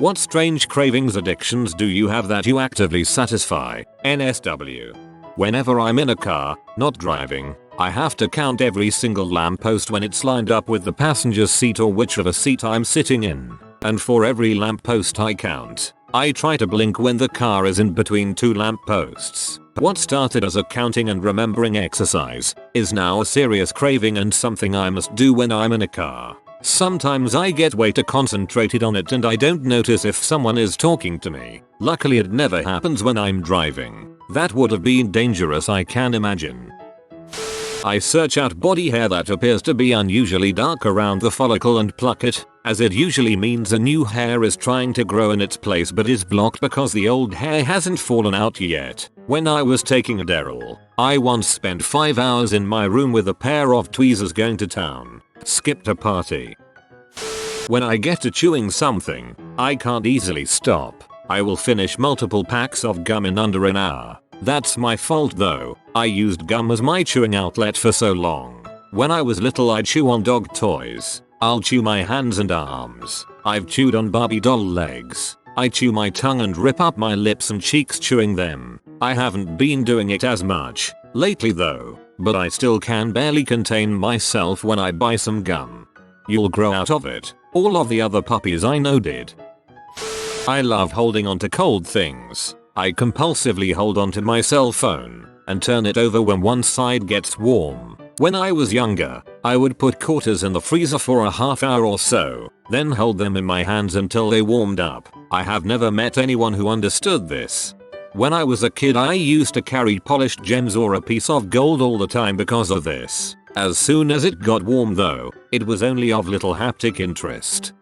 What strange cravings addictions do you have that you actively satisfy? NSW. Whenever I'm in a car, not driving, I have to count every single lamppost when it's lined up with the passenger seat or whichever seat I'm sitting in. And for every lamppost I count, I try to blink when the car is in between two lampposts. What started as a counting and remembering exercise is now a serious craving and something I must do when I'm in a car. Sometimes I get way too concentrated on it and I don't notice if someone is talking to me. Luckily it never happens when I'm driving. That would have been dangerous, I can imagine. I search out body hair that appears to be unusually dark around the follicle and pluck it, as it usually means a new hair is trying to grow in its place but is blocked because the old hair hasn't fallen out yet. When I was taking Adderall, I once spent 5 hours in my room with a pair of tweezers going to town. Skipped a party. When I get to chewing something, I can't easily stop. I will finish multiple packs of gum in under an hour. That's my fault though, I used gum as my chewing outlet for so long. When I was little I'd chew on dog toys. I'll chew my hands and arms. I've chewed on Barbie doll legs. I chew my tongue and rip up my lips and cheeks chewing them. I haven't been doing it as much lately though, but I still can barely contain myself when I buy some gum. You'll grow out of it. All of the other puppies I know did. I love holding on to cold things. I compulsively hold onto my cell phone and turn it over when one side gets warm. When I was younger, I would put quarters in the freezer for a half hour or so, then hold them in my hands until they warmed up. I have never met anyone who understood this. When I was a kid I used to carry polished gems or a piece of gold all the time because of this. As soon as it got warm though, it was only of little haptic interest.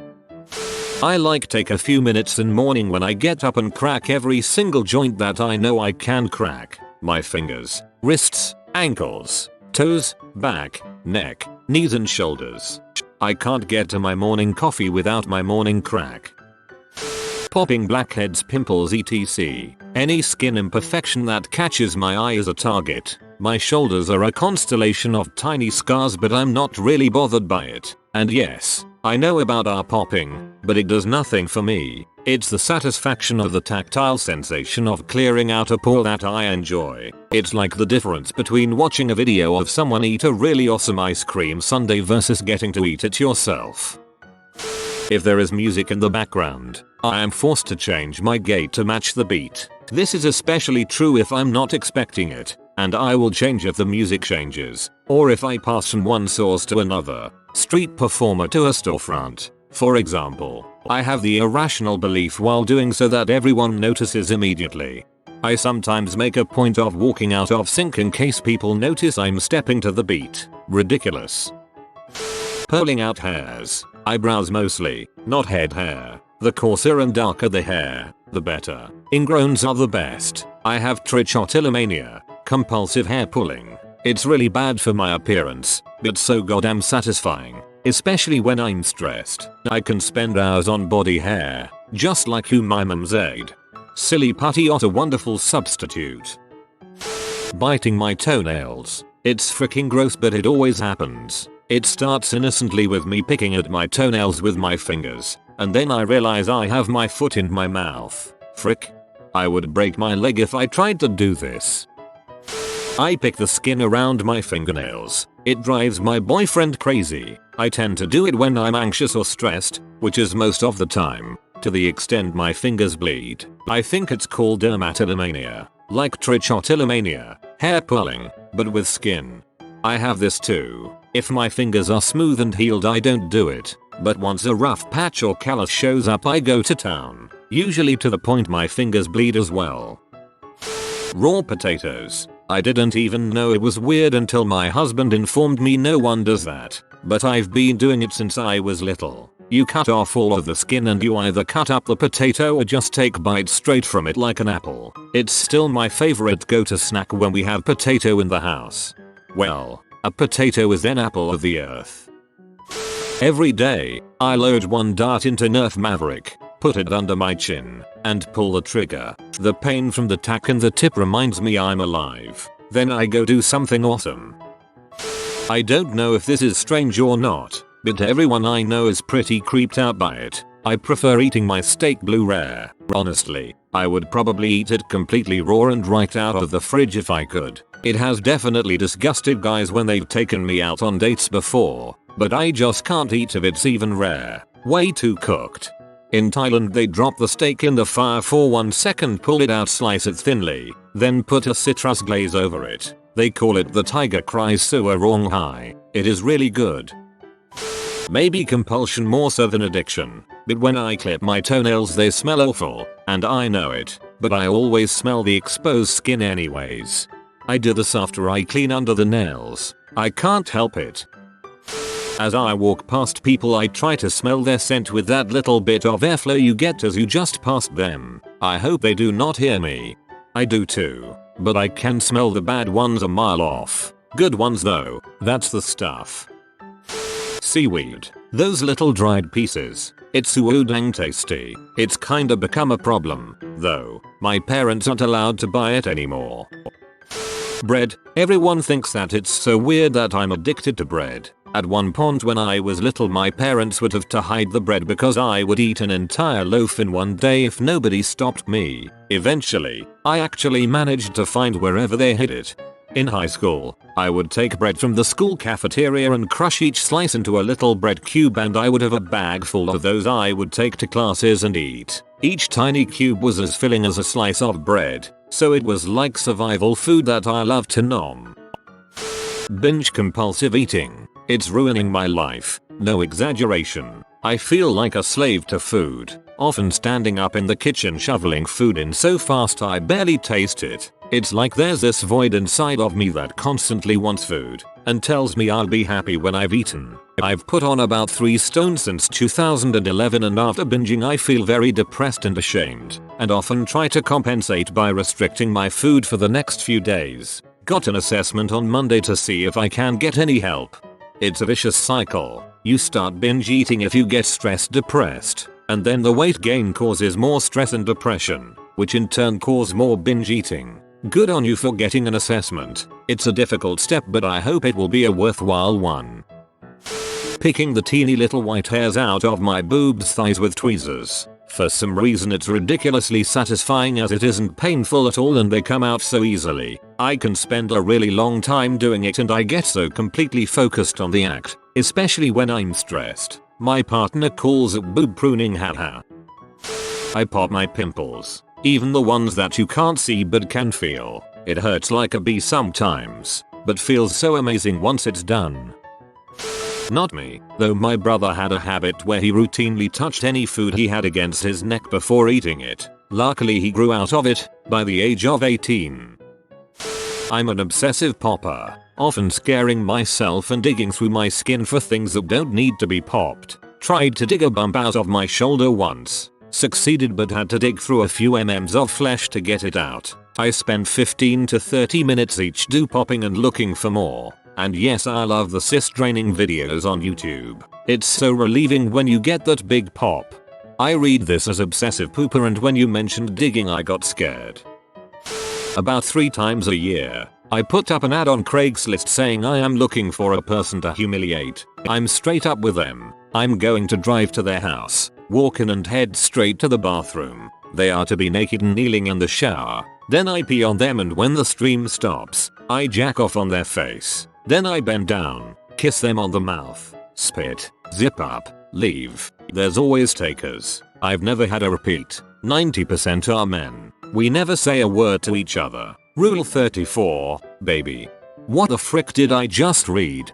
I take a few minutes in morning when I get up and crack every single joint that I know I can crack. My fingers, wrists, ankles, toes, back, neck, knees and shoulders. I can't get to my morning coffee without my morning crack. Popping blackheads, pimples etc. Any skin imperfection that catches my eye is a target. My shoulders are a constellation of tiny scars but I'm not really bothered by it. And yes, I know about our popping, but it does nothing for me. It's the satisfaction of the tactile sensation of clearing out a pore that I enjoy. It's like the difference between watching a video of someone eat a really awesome ice cream sundae versus getting to eat it yourself. If there is music in the background, I am forced to change my gait to match the beat. This is especially true if I'm not expecting it, and I will change if the music changes, or if I pass from one source to another, street performer to a storefront. For example, I have the irrational belief while doing so that everyone notices immediately. I sometimes make a point of walking out of sync in case people notice I'm stepping to the beat. Ridiculous. Pulling out hairs. Eyebrows mostly, not head hair. The coarser and darker the hair, the better. Ingrowns are the best. I have trichotillomania, compulsive hair pulling. It's really bad for my appearance, but so goddamn satisfying. Especially when I'm stressed. I can spend hours on body hair, just like Mum's aid. Silly putty, what a wonderful substitute. Biting my toenails. It's freaking gross but it always happens. It starts innocently with me picking at my toenails with my fingers, and then I realize I have my foot in my mouth. Frick. I would break my leg if I tried to do this. I pick the skin around my fingernails. It drives my boyfriend crazy. I tend to do it when I'm anxious or stressed, which is most of the time, to the extent my fingers bleed. I think it's called dermatillomania, like trichotillomania, hair pulling, but with skin. I have this too. If my fingers are smooth and healed I don't do it, but once a rough patch or callus shows up I go to town, usually to the point my fingers bleed as well. Raw potatoes. I didn't even know it was weird until my husband informed me no one does that, but I've been doing it since I was little. You cut off all of the skin and you either cut up the potato or just take bites straight from it like an apple. It's still my favorite go-to snack when we have potato in the house. Well, a potato is an apple of the earth. Every day, I load one dart into Nerf Maverick, put it under my chin, and pull the trigger. The pain from the tack and the tip reminds me I'm alive. Then I go do something awesome. I don't know if this is strange or not, but everyone I know is pretty creeped out by it. I prefer eating my steak blue rare. Honestly, I would probably eat it completely raw and right out of the fridge if I could. It has definitely disgusted guys when they've taken me out on dates before, but I just can't eat if it's even rare. Way too cooked. In Thailand they drop the steak in the fire for 1 second, pull it out, slice it thinly, then put a citrus glaze over it. They call it the tiger cries suwa rong hai. It is really good. Maybe compulsion more so than addiction, but when I clip my toenails they smell awful, and I know it, but I always smell the exposed skin anyways. I do this after I clean under the nails. I can't help it. As I walk past people I try to smell their scent with that little bit of airflow you get as you just passed them. I hope they do not hear me. I do too, but I can smell the bad ones a mile off. Good ones though, that's the stuff. Seaweed. Those little dried pieces. It's so dang tasty. It's kinda become a problem, though. My parents aren't allowed to buy it anymore. Bread. Everyone thinks that it's so weird that I'm addicted to bread. At one point when I was little my parents would have to hide the bread because I would eat an entire loaf in one day if nobody stopped me. Eventually, I actually managed to find wherever they hid it. In high school, I would take bread from the school cafeteria and crush each slice into a little bread cube, and I would have a bag full of those I would take to classes and eat. Each tiny cube was as filling as a slice of bread, so it was like survival food that I love to nom. Binge compulsive eating. It's ruining my life. No exaggeration. I feel like a slave to food, often standing up in the kitchen shoveling food in so fast I barely taste it. It's like there's this void inside of me that constantly wants food and tells me I'll be happy when I've eaten. I've put on about 3 stone since 2011, and after binging I feel very depressed and ashamed, and often try to compensate by restricting my food for the next few days. Got an assessment on Monday to see if I can get any help. It's a vicious cycle. You start binge eating if you get stressed, depressed, and then the weight gain causes more stress and depression, which in turn cause more binge eating. Good on you for getting an assessment. It's a difficult step, but I hope it will be a worthwhile one. Picking the teeny little white hairs out of my boobs' thighs with tweezers. For some reason it's ridiculously satisfying as it isn't painful at all and they come out so easily. I can spend a really long time doing it and I get so completely focused on the act, especially when I'm stressed. My partner calls it boob pruning, haha. I pop my pimples. Even the ones that you can't see but can feel. It hurts like a bee sometimes, but feels so amazing once it's done. Not me, though my brother had a habit where he routinely touched any food he had against his neck before eating it. Luckily he grew out of it by the age of 18. I'm an obsessive popper, often scaring myself and digging through my skin for things that don't need to be popped. Tried to dig a bump out of my shoulder once. Succeeded but had to dig through a few mm's of flesh to get it out. I spend 15 to 30 minutes each do popping and looking for more. And yes, I love the cyst draining videos on YouTube. It's so relieving when you get that big pop. I read this as Obsessive Pooper, and when you mentioned digging I got scared. About 3 times a year, I put up an ad on Craigslist saying I am looking for a person to humiliate. I'm straight up with them. I'm going to drive to their house, walk in and head straight to the bathroom. They are to be naked and kneeling in the shower. Then I pee on them, and when the stream stops, I jack off on their face. Then I bend down, kiss them on the mouth, spit, zip up, leave. There's always takers. I've never had a repeat. 90% are men. We never say a word to each other. Rule 34, baby. What the frick did I just read?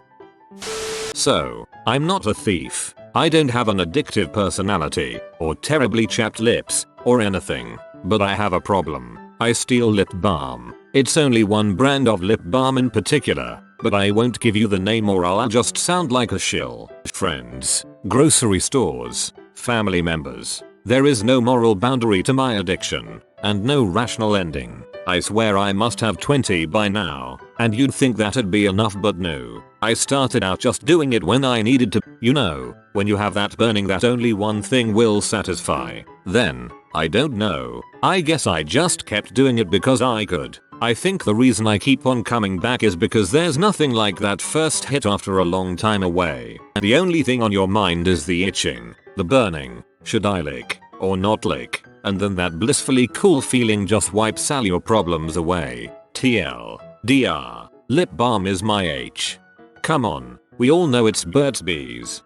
So, I'm not a thief. I don't have an addictive personality, or terribly chapped lips, or anything. But I have a problem. I steal lip balm. It's only one brand of lip balm in particular, but I won't give you the name or I'll just sound like a shill. Friends, grocery stores, family members. There is no moral boundary to my addiction, and no rational ending. I swear I must have 20 by now, and you'd think that'd be enough, but no. I started out just doing it when I needed to, you know, when you have that burning that only one thing will satisfy. Then, I don't know, I guess I just kept doing it because I could. I think the reason I keep on coming back is because there's nothing like that first hit after a long time away. The only thing on your mind is the itching, the burning, Should I lick or not lick? And then that blissfully cool feeling just wipes all your problems away. TLDR, lip balm is my H. Come on, we all know it's Burt's Bees.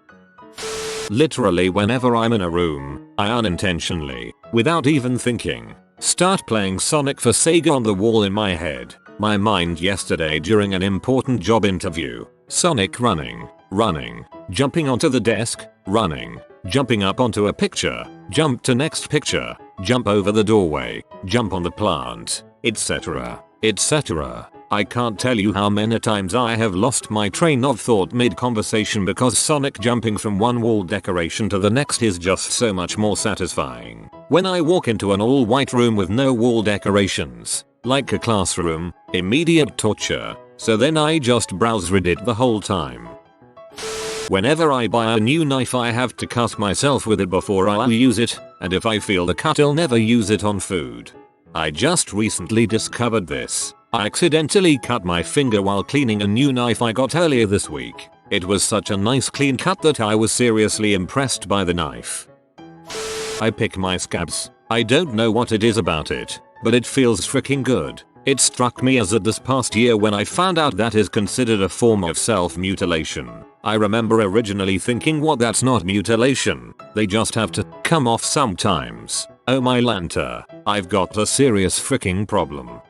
Literally whenever I'm in a room, I unintentionally, without even thinking, start playing Sonic for Sega on the wall in my head. My mind yesterday during an important job interview. Sonic running, jumping onto the desk, running, jumping up onto a picture, jump to next picture, jump over the doorway, jump on the plant, etc. etc. I can't tell you how many times I have lost my train of thought mid-conversation because Sonic jumping from one wall decoration to the next is just so much more satisfying. When I walk into an all-white room with no wall decorations, like a classroom, immediate torture, so then I just browse Reddit the whole time. Whenever I buy a new knife I have to cut myself with it before I use it, and if I feel the cut I'll never use it on food. I just recently discovered this. I accidentally cut my finger while cleaning a new knife I got earlier this week. It was such a nice clean cut that I was seriously impressed by the knife. I pick my scabs. I don't know what it is about it, but it feels freaking good. It struck me as this past year when I found out that is considered a form of self-mutilation. I remember originally thinking what, that's not mutilation, they just have to come off sometimes. Oh my lanta, I've got a serious freaking problem.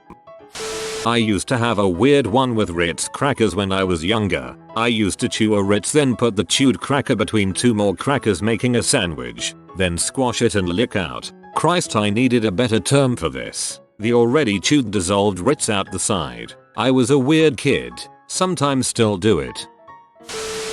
I used to have a weird one with Ritz Crackers when I was younger. I used to chew a Ritz, then put the chewed cracker between two more crackers making a sandwich, then squash it and lick out. Christ, I needed a better term for this. The already chewed dissolved Ritz out the side. I was a weird kid. Sometimes still do it.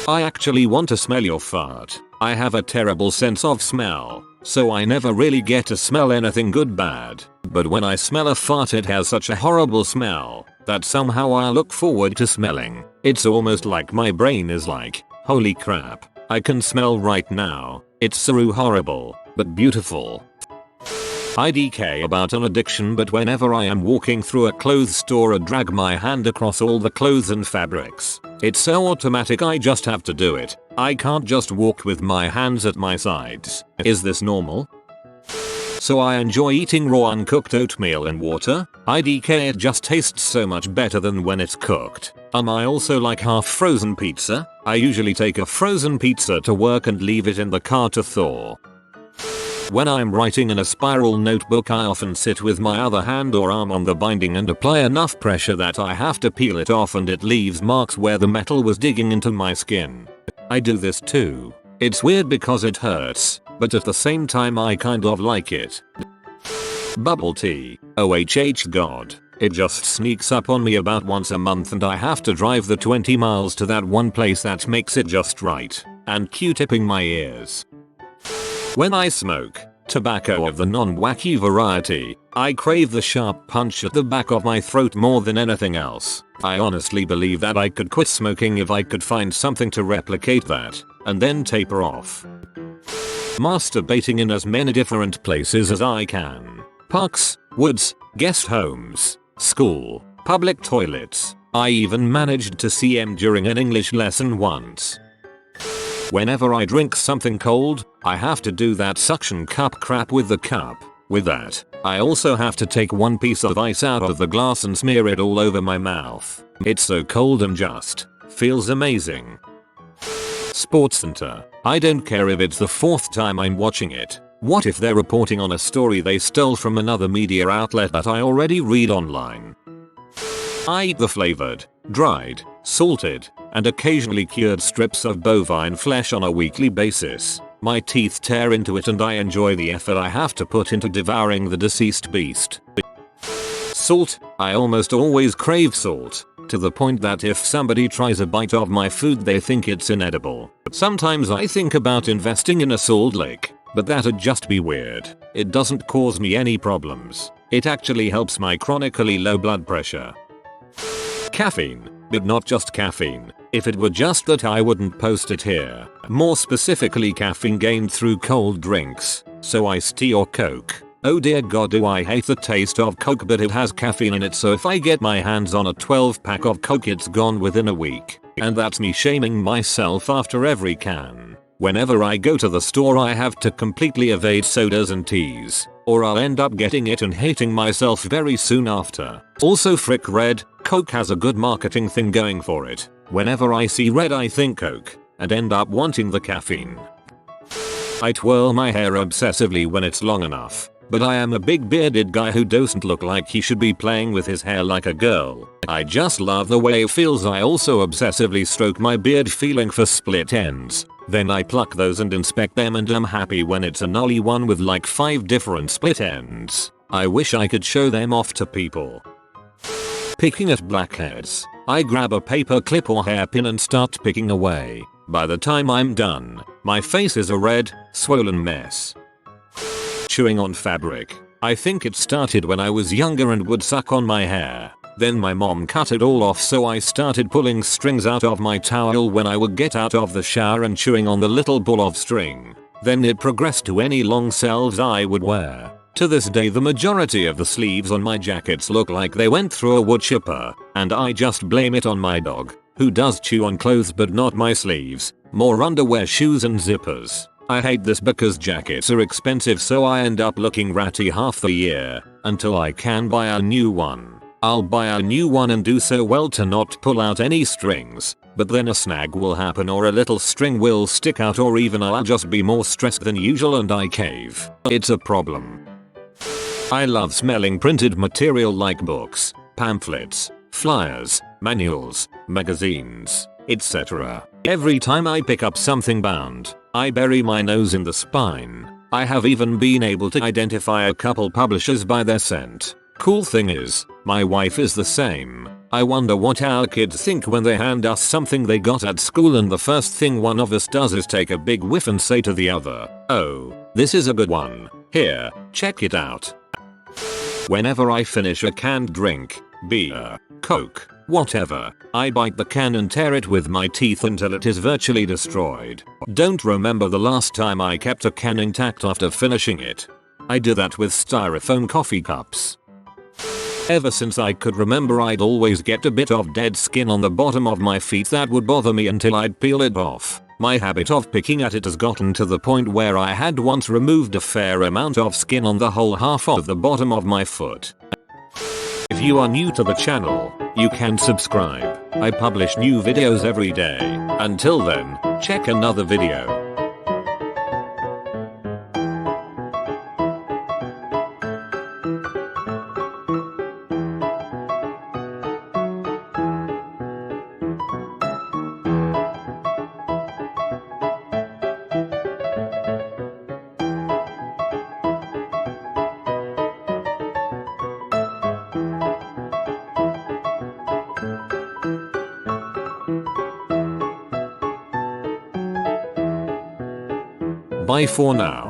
I actually want to smell your fart. I have a terrible sense of smell, so I never really get to smell anything good bad. But when I smell a fart it has such a horrible smell that somehow I look forward to smelling. It's almost like my brain is like, holy crap, I can smell right now. It's so horrible, but beautiful. I DK about an addiction, but whenever I am walking through a clothes store I drag my hand across all the clothes and fabrics. It's so automatic I just have to do it. I can't just walk with my hands at my sides. Is this normal? So I enjoy eating raw uncooked oatmeal in water. IDK, it just tastes so much better than when it's cooked. I also like half frozen pizza. I usually take a frozen pizza to work and leave it in the car to thaw. When I'm writing in a spiral notebook I often sit with my other hand or arm on the binding and apply enough pressure that I have to peel it off and it leaves marks where the metal was digging into my skin. I do this too. It's weird because it hurts, but at the same time I kind of like it. Bubble tea. OHH god. It just sneaks up on me about once a month and I have to drive the 20 miles to that one place that makes it just right. And Q-tipping my ears. When I smoke tobacco of the non-wacky variety, I crave the sharp punch at the back of my throat more than anything else. I honestly believe that I could quit smoking if I could find something to replicate that, and then taper off. Masturbating in as many different places as I can. Parks, woods, guest homes, school, public toilets. I even managed to CM during an English lesson once. Whenever I drink something cold, I have to do that suction cup crap with the cup. With that, I also have to take one piece of ice out of the glass and smear it all over my mouth. It's so cold and just feels amazing. SportsCenter. I don't care if it's the 4th time I'm watching it. What if they're reporting on a story they stole from another media outlet that I already read online? I eat the flavored, dried, salted, and occasionally cured strips of bovine flesh on a weekly basis. My teeth tear into it and I enjoy the effort I have to put into devouring the deceased beast. Salt. I almost always crave salt, to the point that if somebody tries a bite of my food they think it's inedible. Sometimes I think about investing in a salt lick, but that'd just be weird. It doesn't cause me any problems. It actually helps my chronically low blood pressure. Caffeine. But not just caffeine. If it were just that I wouldn't post it here. More specifically caffeine gained through cold drinks. So iced tea or Coke. Oh dear god, do I hate the taste of Coke, but it has caffeine in it, so if I get my hands on a 12 pack of Coke it's gone within a week. And that's me shaming myself after every can. Whenever I go to the store I have to completely evade sodas and teas, or I'll end up getting it and hating myself very soon after. Also frick red, Coke has a good marketing thing going for it. Whenever I see red I think Coke, and end up wanting the caffeine. I twirl my hair obsessively when it's long enough, but I am a big bearded guy who doesn't look like he should be playing with his hair like a girl. I just love the way it feels. I also obsessively stroke my beard feeling for split ends. Then I pluck those and inspect them and am happy when it's a gnarly one with like 5 different split ends. I wish I could show them off to people. Picking at blackheads. I grab a paper clip or hairpin and start picking away. By the time I'm done, my face is a red, swollen mess. Chewing on fabric. I think it started when I was younger and would suck on my hair. Then my mom cut it all off, so I started pulling strings out of my towel when I would get out of the shower and chewing on the little ball of string. Then it progressed to any long sleeves I would wear. To this day the majority of the sleeves on my jackets look like they went through a wood chipper, and I just blame it on my dog, who does chew on clothes but not my sleeves, more underwear, shoes and zippers. I hate this because jackets are expensive, so I end up looking ratty half the year, until I can buy a new one. I'll buy a new one and do so well to not pull out any strings, but then a snag will happen or a little string will stick out, or even I'll just be more stressed than usual and I cave. It's a problem. I love smelling printed material like books, pamphlets, flyers, manuals, magazines, etc. Every time I pick up something bound, I bury my nose in the spine. I have even been able to identify a couple publishers by their scent. Cool thing is, my wife is the same. I wonder what our kids think when they hand us something they got at school and the first thing one of us does is take a big whiff and say to the other, "Oh, this is a good one. Here, check it out." Whenever I finish a canned drink, beer, Coke, whatever, I bite the can and tear it with my teeth until it is virtually destroyed. Don't remember the last time I kept a can intact after finishing it. I do that with styrofoam coffee cups. Ever since I could remember, I'd always get a bit of dead skin on the bottom of my feet that would bother me until I'd peel it off. My habit of picking at it has gotten to the point where I had once removed a fair amount of skin on the whole half of the bottom of my foot. If you are new to the channel, you can subscribe. I publish new videos every day. Until then, check another video. Bye for now.